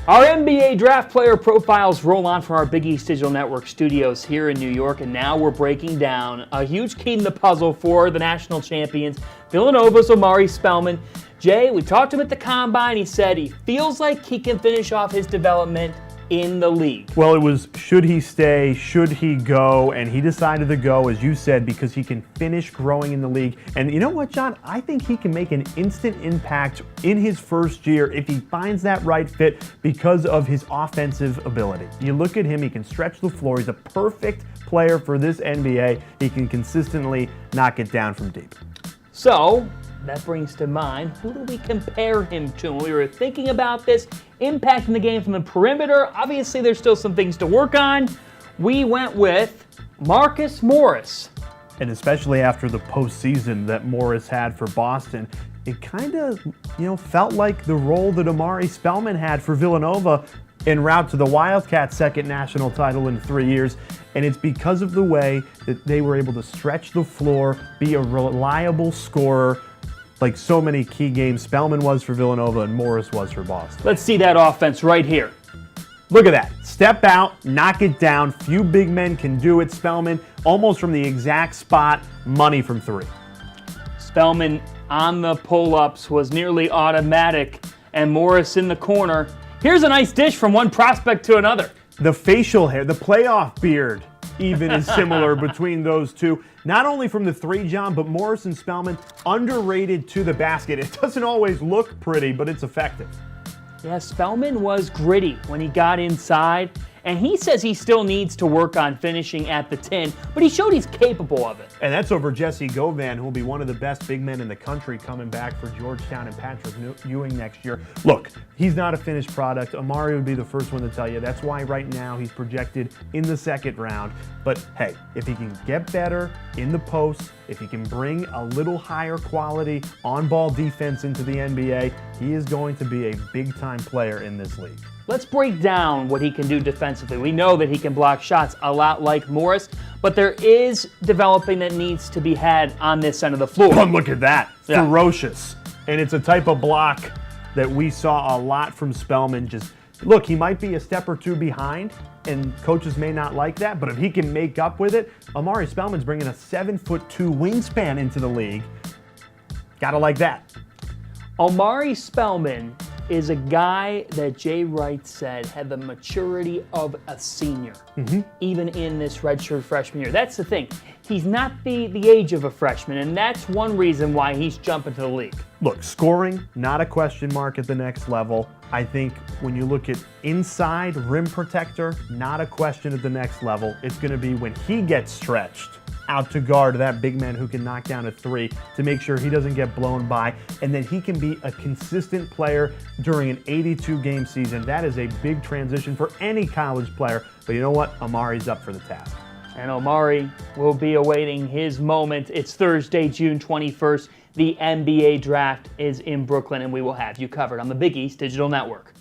Our NBA draft player profiles roll on from our Big East Digital Network studios here in New York, and now we're breaking down a huge key in the puzzle for the national champions, Villanova's Omari Spellman. Jay, we talked to him at the Combine. He said he feels like he can finish off his development in the league. Well, it was should he stay, should he go, and he decided to go, as you said, because he can finish growing in the league. And you know what, John? I think he can make an instant impact in his first year if he finds that right fit because of his offensive ability. You look at him, he can stretch the floor. He's a perfect player for this NBA. He can consistently knock it down from deep. So, that brings to mind, who do we compare him to? When we were thinking about this, impacting the game from the perimeter, obviously there's still some things to work on. We went with Marcus Morris. And especially after the postseason that Morris had for Boston, it kind of, felt like the role that Omari Spellman had for Villanova en route to the Wildcats' second national title in 3 years. And it's because of the way that they were able to stretch the floor, be a reliable scorer, like so many key games Spellman was for Villanova and Morris was for Boston. Let's see that offense right here. Look at that. Step out, knock it down. Few big men can do it. Spellman almost from the exact spot, money from three. Spellman on the pull-ups was nearly automatic, and Morris in the corner. Here's a nice dish from one prospect to another. The facial hair, the playoff beard even is similar between those two. Not only from the three, John, but Morris and Spellman underrated to the basket. It doesn't always look pretty, but it's effective. Yeah, Spellman was gritty when he got inside, and he says he still needs to work on finishing at the 10, but he showed he's capable of it. And that's over Jesse Govan, who will be one of the best big men in the country coming back for Georgetown and Patrick Ewing next year. Look, he's not a finished product. Omari would be the first one to tell you. That's why right now he's projected in the second round. But hey, if he can get better in the post, if he can bring a little higher quality on-ball defense into the NBA, he is going to be a big-time player in this league. Let's break down what he can do defensively. We know that he can block shots a lot like Morris, but there is developing that needs to be had on this end of the floor. Look at that. Yeah. Ferocious. And it's a type of block that we saw a lot from Spellman. Just look, he might be a step or two behind, and coaches may not like that, but if he can make up with it, Omari Spellman's bringing a 7'2" wingspan into the league. Gotta like that. Omari Spellman is a guy that Jay Wright said had the maturity of a senior, even in this redshirt freshman year. That's the thing. He's not the age of a freshman, and that's one reason why he's jumping to the league. Look, scoring, not a question mark at the next level. I think when you look at inside rim protector, not a question at the next level. It's going to be when he gets stretched out to guard that big man who can knock down a three to make sure he doesn't get blown by, and that he can be a consistent player during an 82-game season. That is a big transition for any college player, but you know what? Omari's up for the task. And Omari will be awaiting his moment. It's Thursday, June 21st. The NBA draft is in Brooklyn, and we will have you covered on the Big East Digital Network.